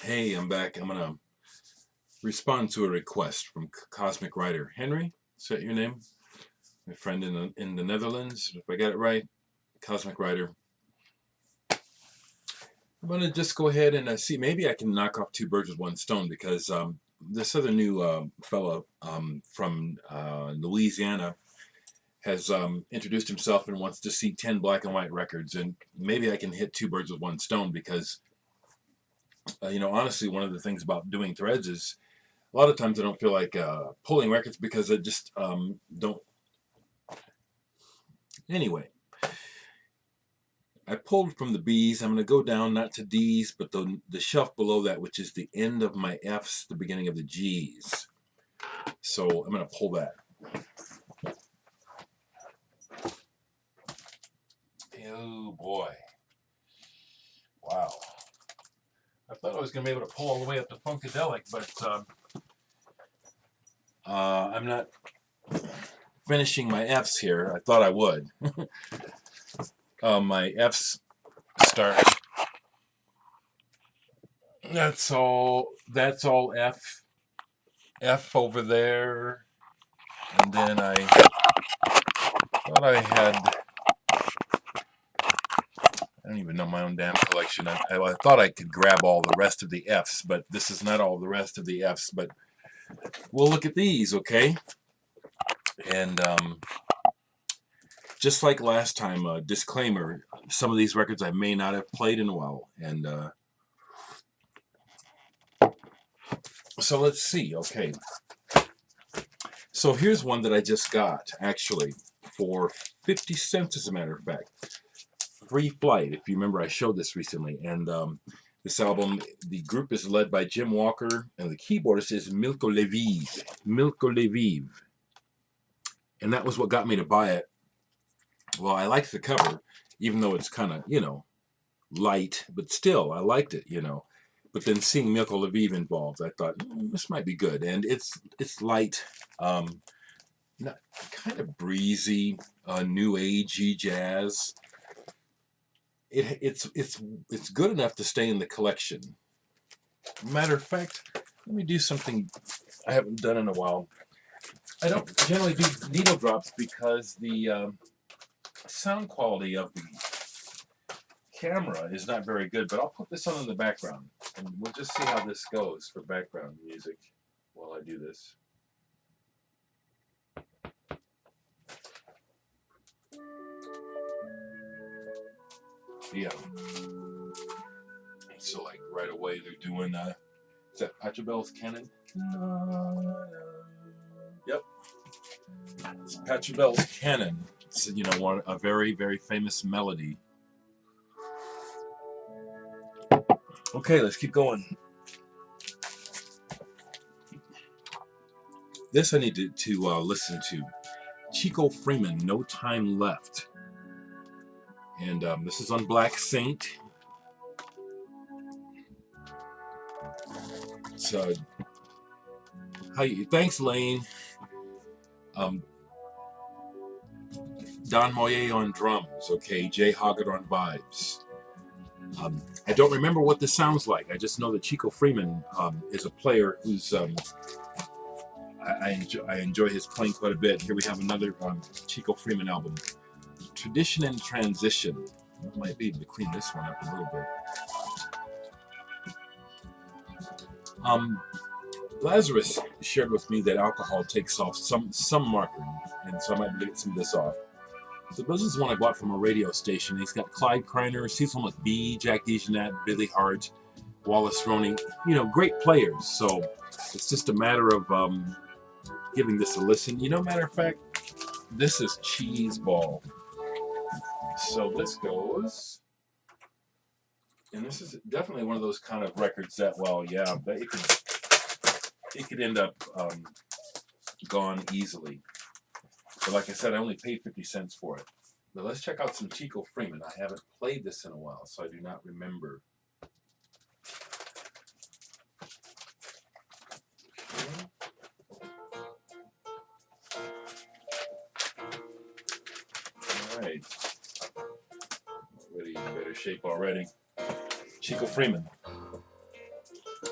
Hey, I'm back. I'm gonna respond to a request from Cosmic Writer Henry. Is that your name? My friend in the Netherlands. If I got it right, Cosmic Writer. I'm gonna just go ahead and see. Maybe I can knock off two birds with one stone because this other new fellow from Louisiana has introduced himself and wants to see 10 black and white records, and maybe I can hit two birds with one stone because honestly, one of the things about doing threads is a lot of times I don't feel like pulling records because I just don't. Anyway, I pulled from the B's. I'm going to go down not to D's, but the shelf below that, which is the end of my F's, the beginning of the G's. So I'm going to pull that. Oh boy. Wow. I thought I was going to be able to pull all the way up to Funkadelic, but I'm not finishing my F's here. I thought I would. My F's start. That's all F. F over there. And then I thought I had, I don't even know my own damn collection. I thought I could grab all the rest of the F's, but this is not all the rest of the F's. But we'll look at these, okay? And just like last time, disclaimer, some of these records I may not have played in a while. And so let's see, okay. So here's one that I just got, actually, for 50 cents, as a matter of fact. Free Flight, if you remember, I showed this recently. And this album, the group is led by Jim Walker, and the keyboardist is Milko Lviv. Milko Lviv. And that was what got me to buy it. Well, I liked the cover, even though it's kind of, light, but still, I liked it, But then seeing Milko Lviv involved, I thought, this might be good. And it's light, not kind of breezy, new agey jazz. It's good enough to stay in the collection. Matter of fact, let me do something I haven't done in a while. I don't generally do needle drops because the sound quality of the camera is not very good, but I'll put this on in the background, and we'll just see how this goes for background music while I do this. Yeah. So like right away they're doing is that Pachelbel's Canon? Yep. It's Pachelbel's Canon. It's a very, very famous melody. Okay, let's keep going. This I need to listen to. Chico Freeman, No Time Left. And this is on Black Saint. So, thanks, Lane. Don Moye on drums, okay? Jay Hoggett on vibes. I don't remember what this sounds like. I just know that Chico Freeman is a player who's I enjoy his playing quite a bit. Here we have another Chico Freeman album, Tradition and Transition. It might be to clean this one up a little bit. Lazarus shared with me that alcohol takes off some marker, and so I might get some of this off. So this is one I bought from a radio station. He's got Clyde Kreiner, Cecil McBee, Jack DeJohnette, Billy Hart, Wallace Roney, great players. So it's just a matter of giving this a listen. Matter of fact, this is Cheese Ball. So this goes, and this is definitely one of those kind of records that, well, yeah, but it could end up gone easily. But like I said, I only paid 50 cents for it. But let's check out some Chico Freeman. I haven't played this in a while, so I do not remember. All right. Already in better shape already. Chico Freeman.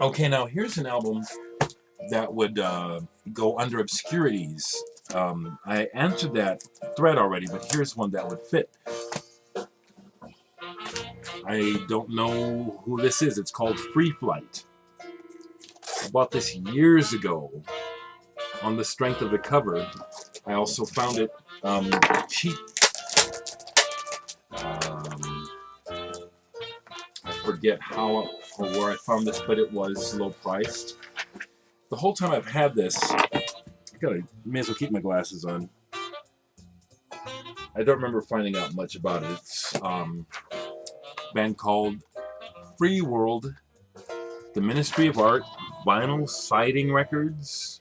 Okay, now here's an album that would go under obscurities. I answered that thread already, but here's one that would fit. I don't know who this is. It's called Free Flight. I bought this years ago on the strength of the cover. I also found it cheap. I forget how or where I found this, but it was low priced. The whole time I've had this, may as well keep my glasses on. I don't remember finding out much about it. It's a band called Free World, the Ministry of Art, Vinyl Siding Records.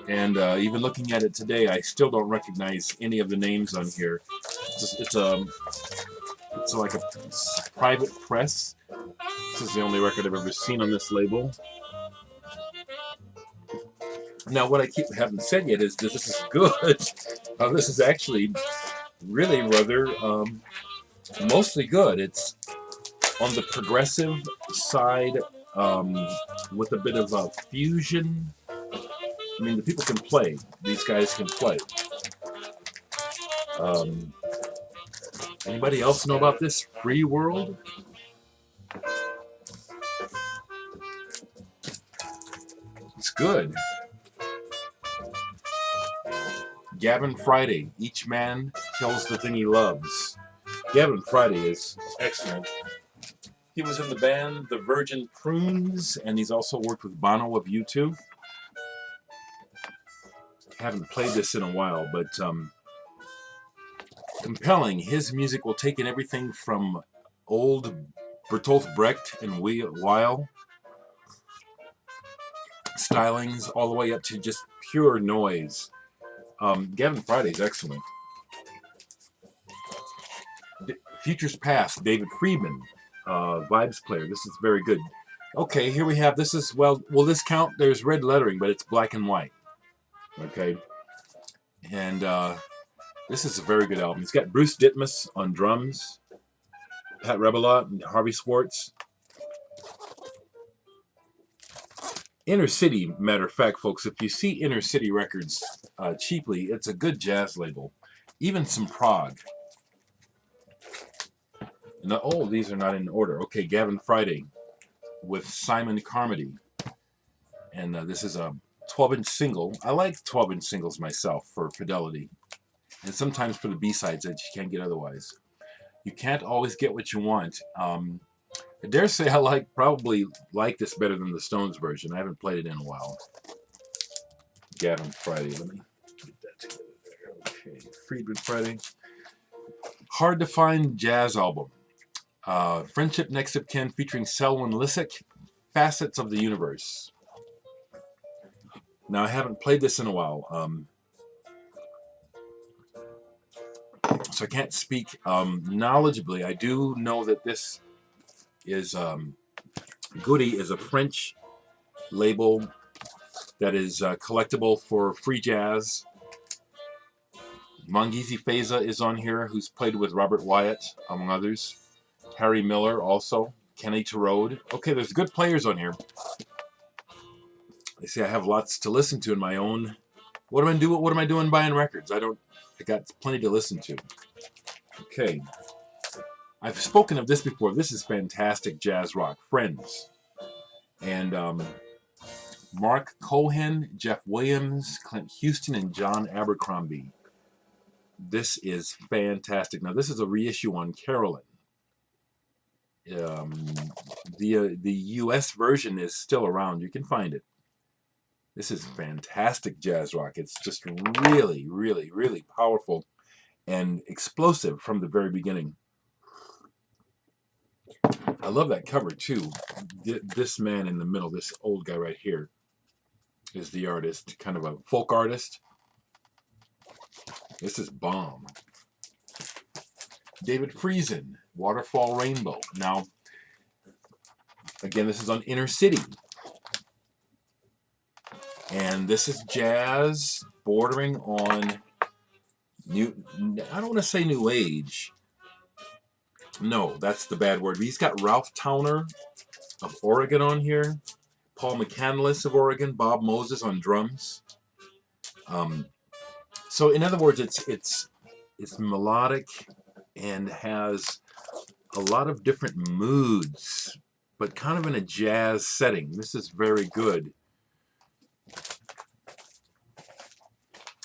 And even looking at it today, I still don't recognize any of the names on here. It's like a private press. This is the only record I've ever seen on this label. Now, what I haven't said yet is that this is good. This is actually really rather mostly good. It's on the progressive side with a bit of a fusion. I mean, the people can play. These guys can play. Anybody else know about this Free World? It's good. Gavin Friday. Each man kills the thing he loves. Gavin Friday is excellent. He was in the band The Virgin Prunes, and he's also worked with Bono of U2. Haven't played this in a while, but compelling. His music will take in everything from old Bertolt Brecht and Weil stylings all the way up to just pure noise. Gavin Friday's excellent. Futures Past, David Friedman, vibes player. This is very good. Okay, here we have, this is, well, will this count? There's red lettering, but it's black and white. Okay. And this is a very good album. It's got Bruce Ditmas on drums, Pat Rebelot and Harvey Swartz. Inner City, matter of fact, folks, if you see Inner City Records cheaply, it's a good jazz label. Even some prog. And, oh, these are not in order. Okay, Gavin Friday with Simon Carmody. And this is a 12-inch single. I like 12-inch singles myself for fidelity. And sometimes for the B-sides that you can't get otherwise. You can't always get what you want. I dare say I probably like this better than the Stones version. I haven't played it in a while. Gavin Friday. Let me get that together there. Okay, Friedman Friday. Hard to find jazz album. Friendship Next of Kin featuring Selwyn Lissick. Facets of the Universe. Now, I haven't played this in a while, so I can't speak knowledgeably. I do know that this is Goody is a French label that is collectible for free jazz. Mangisi Feza is on here, who's played with Robert Wyatt, among others. Harry Miller also. Kenny Torode. Okay, there's good players on here. I see I have lots to listen to in my own. What am I doing buying records? I got plenty to listen to. Okay. I've spoken of this before. This is fantastic jazz rock. Friends. And Mark Cohen, Jeff Williams, Clint Houston, and John Abercrombie. This is fantastic. Now, this is a reissue on Carolyn. The U.S. version is still around. You can find it. This is fantastic jazz rock. It's just really, really, really powerful and explosive from the very beginning. I love that cover, too. This man in the middle, this old guy right here, is the artist, kind of a folk artist. This is bomb. David Friesen, Waterfall Rainbow. Now, again, this is on Inner City. And this is jazz bordering on I don't want to say new age. No, that's the bad word. He's got Ralph Towner of Oregon on here, Paul McCandless of Oregon, Bob Moses on drums. So in other words, it's melodic and has a lot of different moods, but kind of in a jazz setting. This is very good.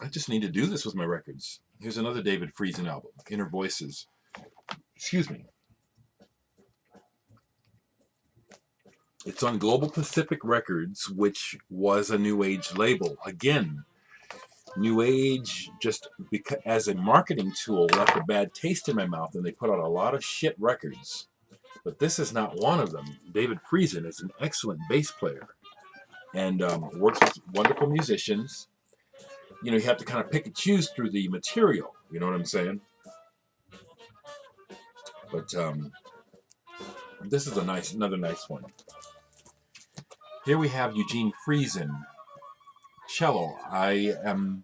I just need to do this with my records. Here's another David Friesen album, Inner Voices. Excuse me. It's on Global Pacific Records, which was a New Age label. Again, New Age, just because, as a marketing tool, left a bad taste in my mouth, and they put out a lot of shit records. But this is not one of them. David Friesen is an excellent bass player and works with wonderful musicians. You know, you have to kind of pick and choose through the material. You know what I'm saying? But this is another nice one. Here we have Eugene Friesen, cello. I am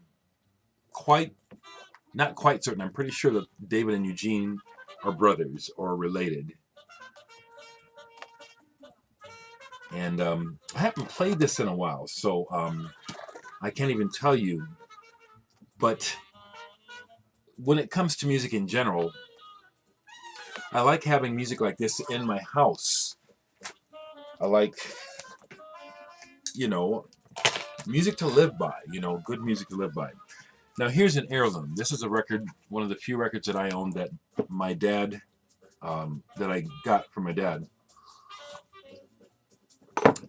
not quite certain. I'm pretty sure that David and Eugene are brothers or related. And I haven't played this in a while, so I can't even tell you. But when it comes to music in general, I like having music like this in my house. I like, you know, music to live by, you know, good music to live by. Now here's an heirloom. This is a record, one of the few records that I own that my dad, that I got from my dad.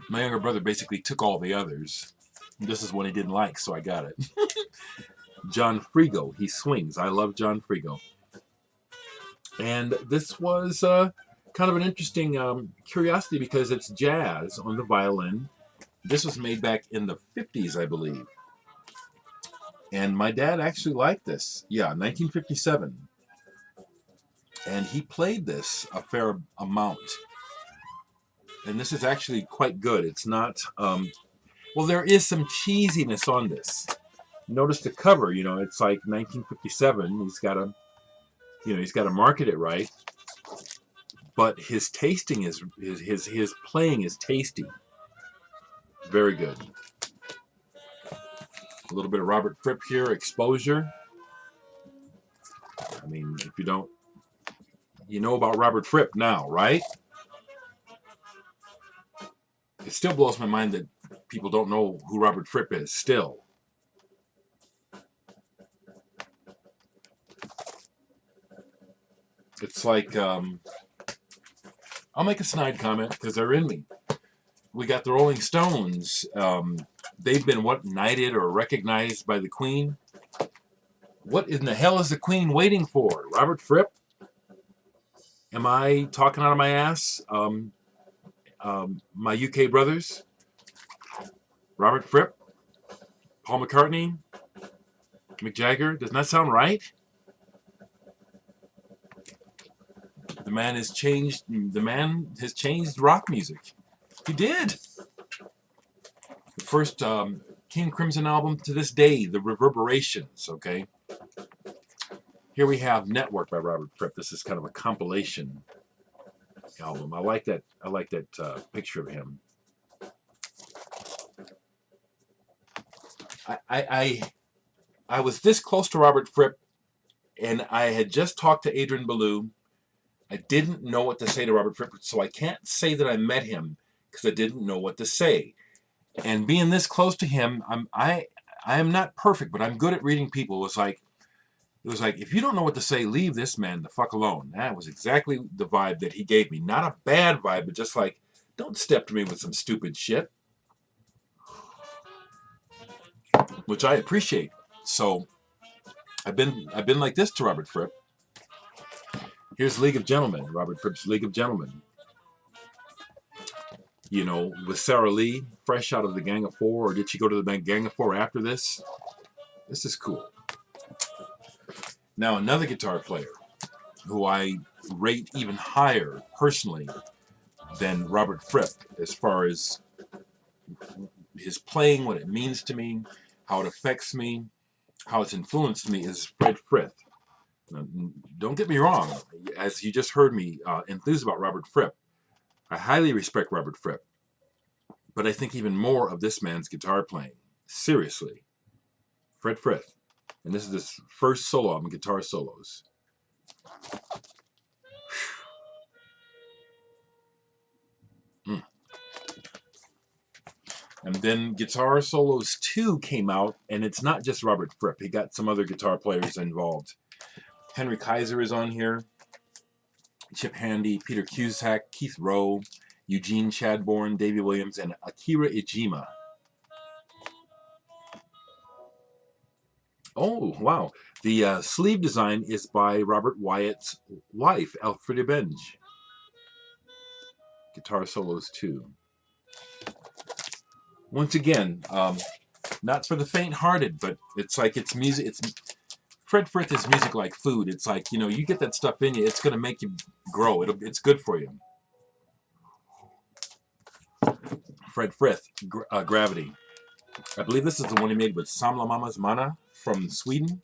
My younger brother basically took all the others. This is one he didn't like, so I got it. John Frigo, He Swings. I love John Frigo. And this was kind of an interesting curiosity because it's jazz on the violin. This was made back in the 50s, I believe. And my dad actually liked this. Yeah, 1957. And he played this a fair amount. And this is actually quite good. It's not, well, there is some cheesiness on this. Notice the cover, you know, it's like 1957. He's got to market it right. But his tasting is, his playing is tasty. Very good. A little bit of Robert Fripp here, Exposure. I mean, if you don't, you know about Robert Fripp now, right? It still blows my mind that people don't know who Robert Fripp is, still. It's like, I'll make a snide comment because they're in me. We got the Rolling Stones. They've been, knighted or recognized by the Queen? What in the hell is the Queen waiting for? Robert Fripp? Am I talking out of my ass? My UK brothers? Robert Fripp? Paul McCartney? Mick Jagger? Doesn't that sound right? The man has changed rock music. He did. The first King Crimson album to this day, The Reverberations, okay? Here we have Network by Robert Fripp. This is kind of a compilation album. I like that picture of him. I was this close to Robert Fripp, and I had just talked to Adrian Belew. I didn't know what to say to Robert Fripp, so I can't say that I met him because I didn't know what to say. And being this close to him, I am not perfect, but I'm good at reading people. It was like, if you don't know what to say, leave this man the fuck alone. That was exactly the vibe that he gave me. Not a bad vibe, but just like, don't step to me with some stupid shit. Which I appreciate. So I've been like this to Robert Fripp. Here's League of Gentlemen, Robert Fripp's League of Gentlemen. You know, with Sarah Lee, fresh out of the Gang of Four, or did she go to the Gang of Four after this? This is cool. Now, another guitar player who I rate even higher, personally, than Robert Fripp, as far as his playing, what it means to me, how it affects me, how it's influenced me is Fred Frith. Now, don't get me wrong, as you just heard me enthuse about Robert Fripp, I highly respect Robert Fripp, but I think even more of this man's guitar playing. Seriously. Fred Frith. And this is his first solo album, Guitar Solos. And then Guitar Solos 2 came out, and it's not just Robert Fripp. He got some other guitar players involved. Henry Kaiser is on here. Chip Handy, Peter Cusack, Keith Rowe, Eugene Chadbourne, Davey Williams, and Akira Ijima. Oh, wow. The sleeve design is by Robert Wyatt's wife, Elfrida Benj. Guitar Solos 2. Once again, not for the faint-hearted, but it's like it's music. It's Fred Frith is music like food. It's like, you know, you get that stuff in you, it's going to make you grow. It's good for you. Fred Frith, Gravity. I believe this is the one he made with Samla Mama's Mana from Sweden.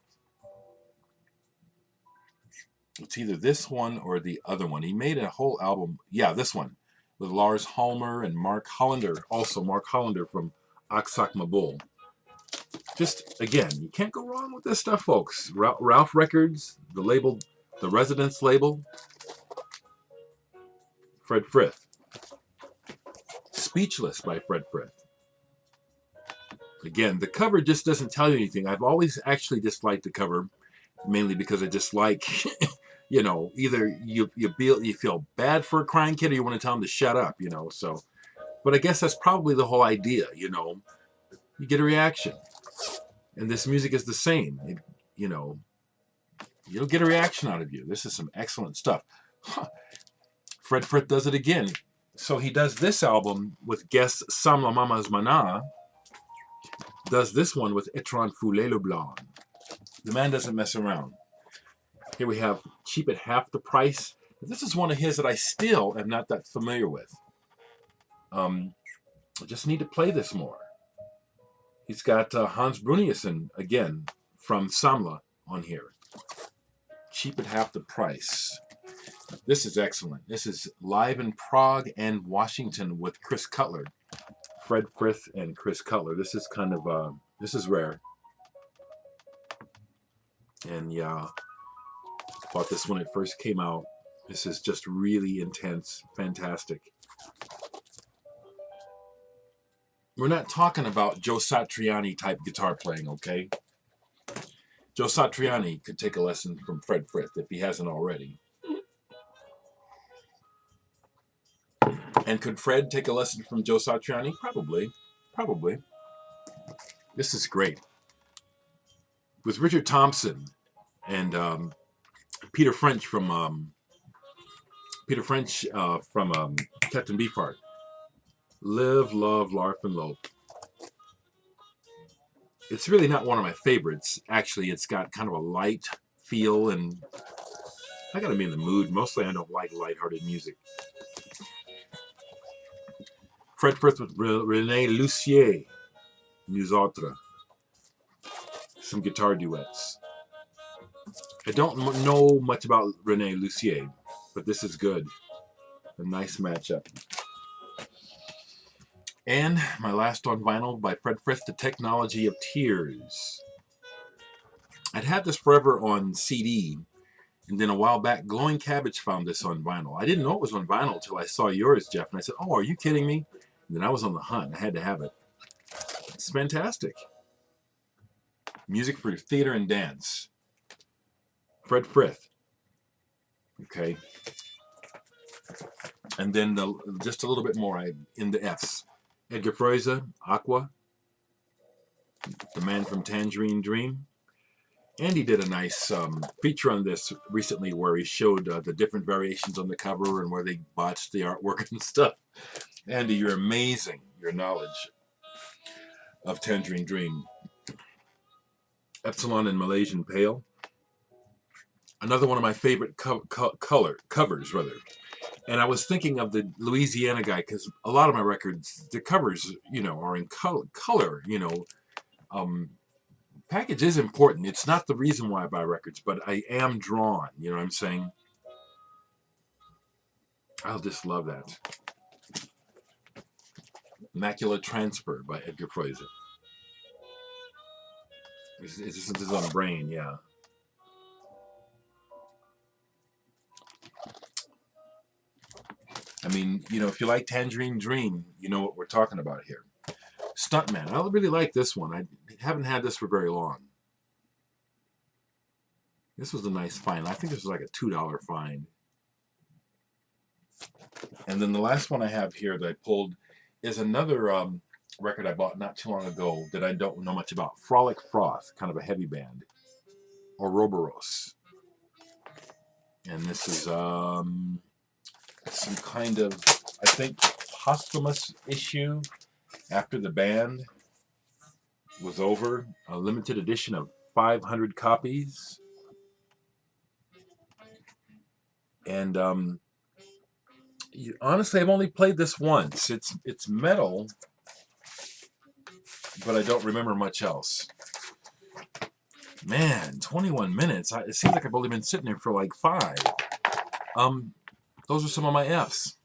It's either this one or the other one. He made a whole album. Yeah, this one. With Lars Halmer and Mark Hollander. Also Mark Hollander from Aksak Mabul. Just, again, you can't go wrong with this stuff, folks. Ralph Records, the label, the Residence label. Fred Frith. Speechless by Fred Frith. Again, the cover just doesn't tell you anything. I've always actually disliked the cover, mainly because I dislike, you know, either you feel bad for a crying kid or you want to tell him to shut up, you know. So, but I guess that's probably the whole idea, you know. You get a reaction. And this music is the same. You know, you'll get a reaction out of you. This is some excellent stuff. Huh. Fred Frith does it again. So he does this album with guest Samla Mama's Mana. Does this one with Etran Foulé Leblanc. The man doesn't mess around. Here we have Cheap at Half the Price. This is one of his that I still am not that familiar with. I just need to play this more. He's got Hans Bruniussen, again, from Samla on here. Cheap at Half the Price. This is excellent. This is live in Prague and Washington with Chris Cutler. Fred Frith and Chris Cutler. This is kind of, this is rare. And yeah, bought this when it first came out. This is just really intense, fantastic. We're not talking about Joe Satriani type guitar playing, okay? Joe Satriani could take a lesson from Fred Frith if he hasn't already. And could Fred take a lesson from Joe Satriani? Probably. Probably. This is great. With Richard Thompson and Peter French from Captain Beefheart. Live, Love, Larf, and Lope. It's really not one of my favorites. Actually, it's got kind of a light feel, and I gotta be in the mood. Mostly I don't like lighthearted music. Fred Frith with René Lucier, Nous Autres. Some guitar duets. I don't know much about René Lucier, but this is good. A nice matchup. And my last on vinyl by Fred Frith, The Technology of Tears. I'd had this forever on CD, and then a while back, Glowing Cabbage found this on vinyl. I didn't know it was on vinyl until I saw yours, Jeff, and I said, oh, are you kidding me? And then I was on the hunt. I had to have it. It's fantastic. Music for theater and dance. Fred Frith. Okay. And then just a little bit more in the Fs. Edgar Froese, Aqua. The Man from Tangerine Dream. Andy did a nice feature on this recently where he showed the different variations on the cover and where they botched the artwork and stuff. Andy, you're amazing, your knowledge of Tangerine Dream. Epsilon and Malaysian Pale. Another one of my favorite covers, rather. And I was thinking of the Louisiana guy because a lot of my records, the covers, you know, are in color, you know. package is important. It's not the reason why I buy records, but I am drawn. You know what I'm saying? I'll just love that. Macular Transfer by Edgar Froese. This is on Brain, yeah. I mean, you know, if you like Tangerine Dream, you know what we're talking about here. Stuntman. I really like this one. I haven't had this for very long. This was a nice find. I think this was like a $2 find. And then the last one I have here that I pulled is another record I bought not too long ago that I don't know much about. Frolic Froth, kind of a heavy band. Ouroboros. And this is some kind of, I think, posthumous issue after the band was over. A limited edition of 500 copies. And honestly, I've only played this once. It's metal, but I don't remember much else. Man, 21 minutes. It seems like I've only been sitting there for like 5. Those are some of my Fs.